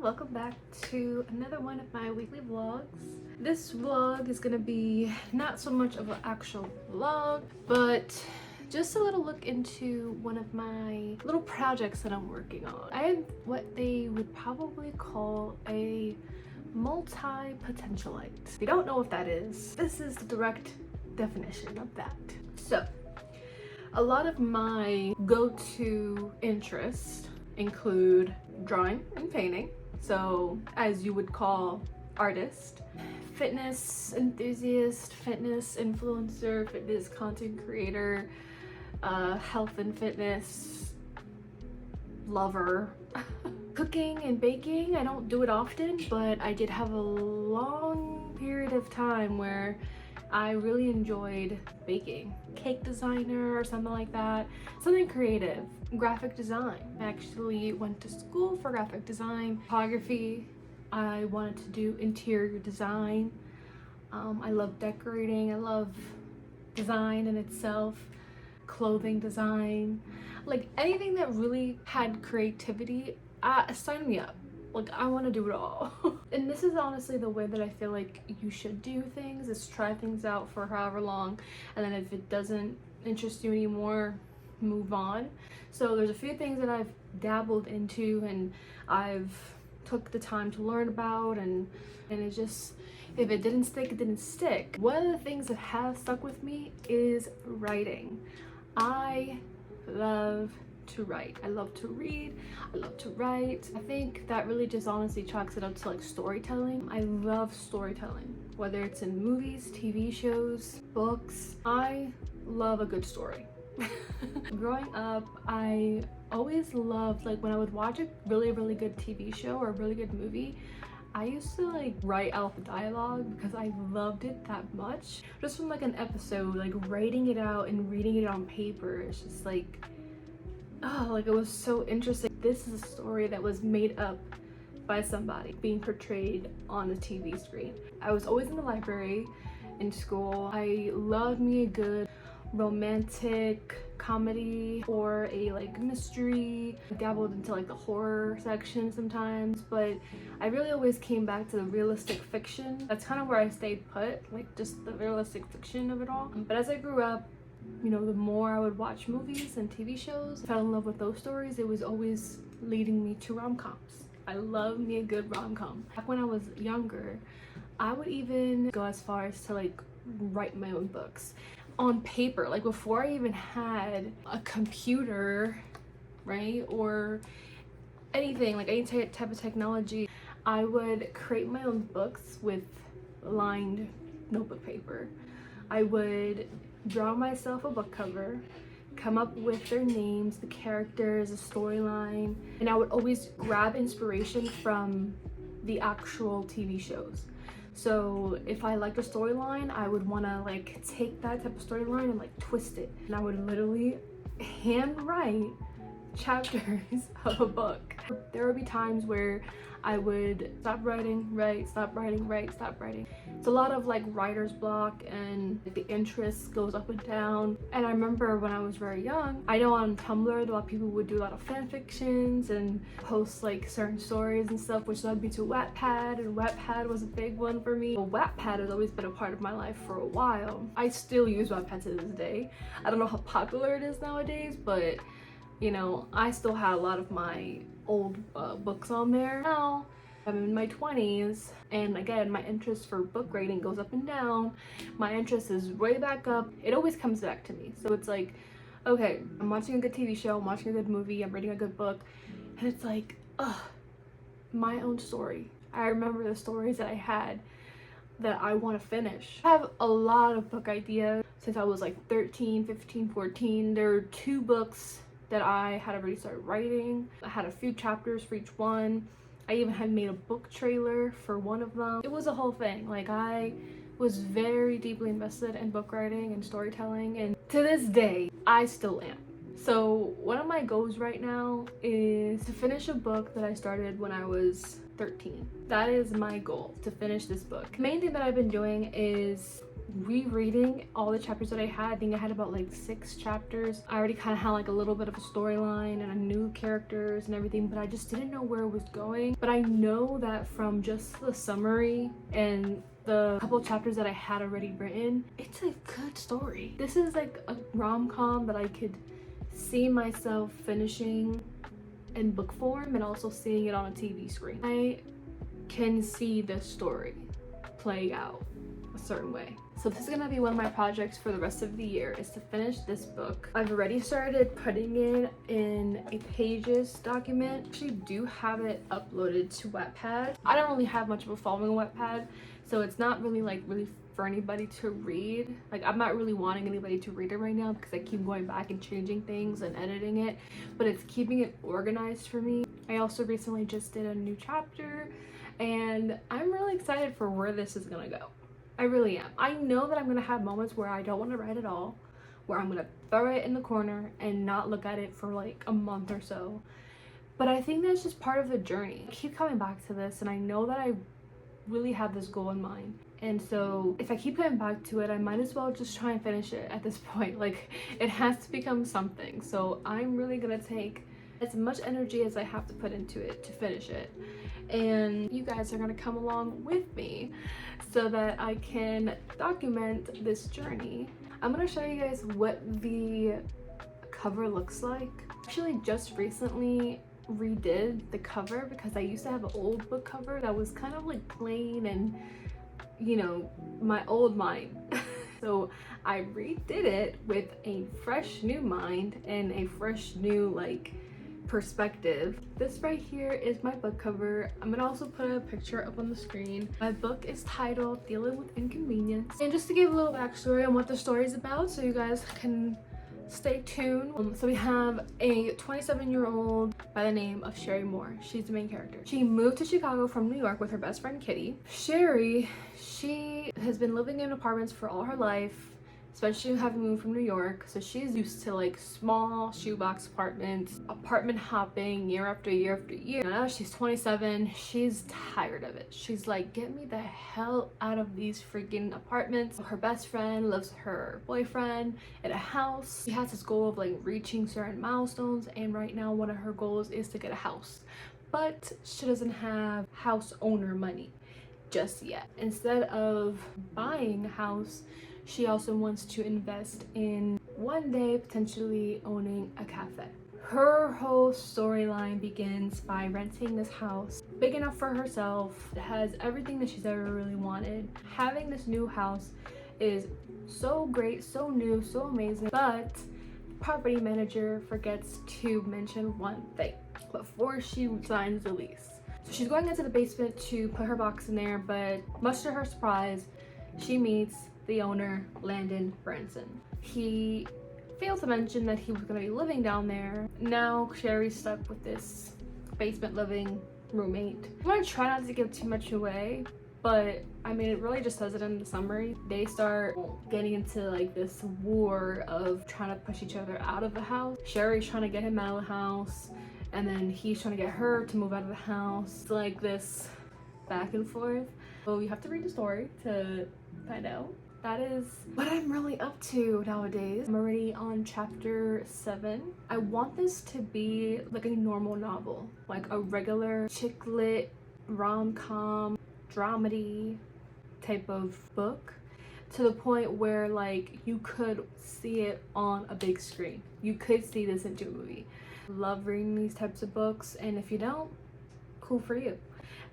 Welcome back to another one of my weekly vlogs. This vlog is gonna be not so much of an actual vlog, but just a little look into one of my little projects that I'm working on. I have what they would probably call a multi-potentialite. If you don't know what that is, this is the direct definition of that. So, a lot of my go-to interests include drawing and painting. So, as you would call artist, fitness enthusiast, fitness influencer, fitness content creator, health and fitness lover. Cooking and baking, I don't do it often, but I did have a long period of time where I really enjoyed baking. Cake designer or something like that. Something creative. Graphic design. I actually went to school for graphic design. Photography. I wanted to do interior design. I love decorating. I love design in itself. Clothing design. Like anything that really had creativity, sign me up. Like, I want to do it all. And this is honestly the way that I feel like you should do things, is try things out for however long, and then if it doesn't interest you anymore, move on. So there's a few things that I've dabbled into and I've took the time to learn about, and it just, if it didn't stick, it didn't stick. One of the things that has stuck with me is writing. I love to write. I love to read. I love to write. I think that really just honestly chalks it up to like storytelling. I love storytelling, whether it's in movies, TV shows, books. I love a good story. Growing up, I always loved, like, when I would watch a really good TV show or a really good movie, I used to like write out the dialogue because I loved it that much. Just from like an episode, like writing it out and reading it on paper, it's just like, oh, like it was so interesting. This is a story that was made up by somebody being portrayed on the TV screen. I was always in the library in school. I loved me a good romantic comedy or a like mystery. I dabbled into like the horror section sometimes, but I really always came back to the realistic fiction. That's kind of where I stayed put, like just the realistic fiction of it all. But as I grew up, you know, the more I would watch movies and TV shows, I fell in love with those stories. It was always leading me to rom-coms. I love me a good rom-com. Back when I was younger, I would even go as far as to like write my own books on paper, like before I even had a computer, right, or anything, like any type of technology. I would create my own books with lined notebook paper. I would draw myself a book cover, come up with their names, the characters, the storyline, and I would always grab inspiration from the actual TV shows. So if I liked a storyline, I would want to like take that type of storyline and like twist it, and I would literally handwrite chapters of a book. There would be times where I would stop writing, write, stop writing, write, stop writing. It's a lot of like writer's block, and the interest goes up and down. And I remember when I was very young, I know on Tumblr a lot of people would do a lot of fan fictions and post like certain stories and stuff, which led me to Wattpad, and Wattpad was a big one for me. Well, Wattpad has always been a part of my life for a while. I still use Wattpad to this day. I don't know how popular it is nowadays, but you know, I still had a lot of my old books on there. Now I'm in my 20s, and again, my interest for book writing goes up and down. My interest is way back up. It always comes back to me. So it's like, okay, I'm watching a good TV show, I'm watching a good movie, I'm reading a good book, and it's like, ugh, my own story. I remember the stories that I had that I want to finish. I have a lot of book ideas since I was like 13, 15, 14. There are 2 books that I had already started writing. I had a few chapters for each one. I even had made a book trailer for one of them. It was a whole thing. Like, I was very deeply invested in book writing and storytelling, and to this day, I still am. So one of my goals right now is to finish a book that I started when I was 13. That is my goal, to finish this book. The main thing that I've been doing is rereading all the chapters that I had. I think I had about like 6 chapters. I already kind of had like a little bit of a storyline and I knew characters and everything, but I just didn't know where it was going. But I know that from just the summary and the couple chapters that I had already written, it's a good story. This is like a rom-com that I could see myself finishing in book form and also seeing it on a TV screen. I can see this story play out a certain way. So this is gonna be one of my projects for the rest of the year, is to finish this book. I've already started putting it in a Pages document. I actually do have it uploaded to Wattpad. I don't really have much of a following on Wattpad, so it's not really for anybody to read. Like, I'm not really wanting anybody to read it right now because I keep going back and changing things and editing it, but it's keeping it organized for me. I also recently just did a new chapter and I'm really excited for where this is gonna go. I really am. I know that I'm gonna have moments where I don't want to write at all, where I'm gonna throw it in the corner and not look at it for like a month or so, but I think that's just part of the journey. I keep coming back to this and I know that I really have this goal in mind, and so if I keep coming back to it, I might as well just try and finish it at this point. Like, it has to become something, so I'm really gonna take as much energy as I have to put into it to finish it, and you guys are gonna come along with me so that I can document this journey. I'm gonna show you guys what the cover looks like. Actually, just recently redid the cover because I used to have an old book cover that was kind of like plain and, you know, my old mind. So I redid it with a fresh new mind and a fresh new like perspective. This right here is my book cover. I'm gonna also put a picture up on the screen. My book is titled Dealing with Inconvenience, and just to give a little backstory on what the story is about so you guys can stay tuned. So we have a 27-year-old by the name of Sherry Moore. She's the main character. She moved to Chicago from New York with her best friend Kitty. Sherry, she has been living in apartments for all her life, especially having moved from New York, so she's used to like small shoebox apartments, apartment hopping year after year after year. Now she's 27, she's tired of it. She's like, get me the hell out of these freaking apartments. Her best friend lives with her boyfriend in a house. She has this goal of like reaching certain milestones, and right now one of her goals is to get a house, but she doesn't have house owner money just yet. Instead of buying a house, she also wants to invest in one day potentially owning a cafe. Her whole storyline begins by renting this house big enough for herself. It has everything that she's ever really wanted. Having this new house is so great, so new, so amazing, but the property manager forgets to mention one thing before she signs the lease. So she's going into the basement to put her box in there, but much to her surprise, she meets the owner, Landon Branson. He failed to mention that he was going to be living down there. Now Sherry's stuck with this basement living roommate. I'm going to try not to give too much away, but I mean, it really just says it in the summary. They start getting into like this war of trying to push each other out of the house. Sherry's trying to get him out of the house, and then he's trying to get her to move out of the house. It's like this back and forth. So you have to read the story to find out. That is what I'm really up to nowadays. I'm already on chapter 7. I want this to be like a normal novel, like a regular chick lit, rom-com, dramedy type of book, to the point where like you could see it on a big screen. You could see this into a movie. I love reading these types of books, and if you don't, cool for you.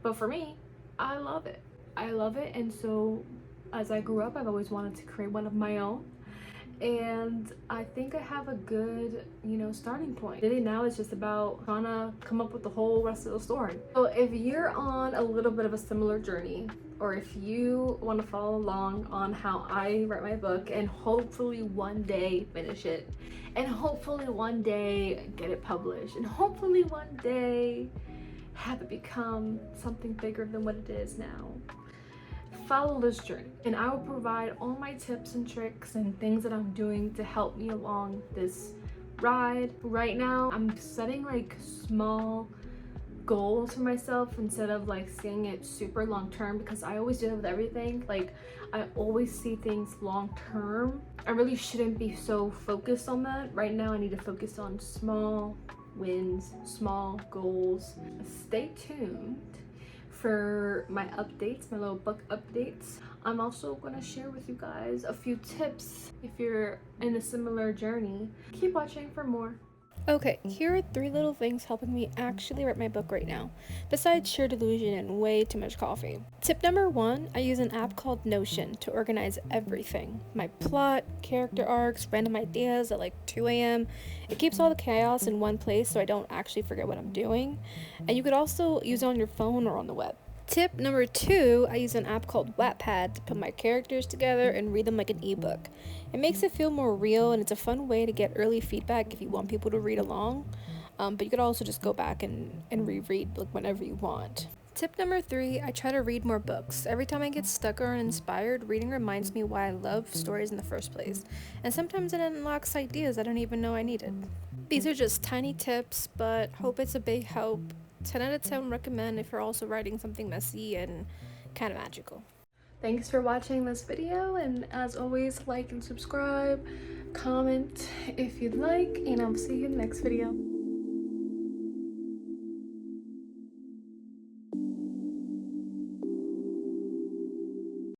But for me, I love it. I love it, and so as I grew up, I've always wanted to create one of my own, and I think I have a good, you know, starting point. Really now it's just about trying to come up with the whole rest of the story. So if you're on a little bit of a similar journey, or if you want to follow along on how I write my book and hopefully one day finish it, and hopefully one day get it published, and hopefully one day have it become something bigger than what it is now, follow this journey, and I will provide all my tips and tricks and things that I'm doing to help me along this ride. Right now I'm setting like small goals for myself instead of like seeing it super long term, because I always do that with everything. Like I always see things long term. I really shouldn't be so focused on that. Right now I need to focus on small wins, small goals. Stay tuned for my updates, my little book updates. I'm also going to share with you guys a few tips if you're in a similar journey. Keep watching for more. Okay, here are 3 little things helping me actually write my book right now, besides sheer delusion and way too much coffee. Tip number 1, I use an app called Notion to organize everything. My plot, character arcs, random ideas at like 2 a.m. It keeps all the chaos in one place so I don't actually forget what I'm doing. And you could also use it on your phone or on the web. Tip number 2, I use an app called Wattpad to put my characters together and read them like an ebook. It makes it feel more real, and it's a fun way to get early feedback if you want people to read along. But you could also just go back and reread like whenever you want. Tip number 3, I try to read more books. Every time I get stuck or uninspired, reading reminds me why I love stories in the first place. And sometimes it unlocks ideas I don't even know I needed. These are just tiny tips, but hope it's a big help. 10 out of 10 recommend if you're also writing something messy and kind of magical. Thanks for watching this video, and as always, like and subscribe, comment if you'd like, and I'll see you in the next video.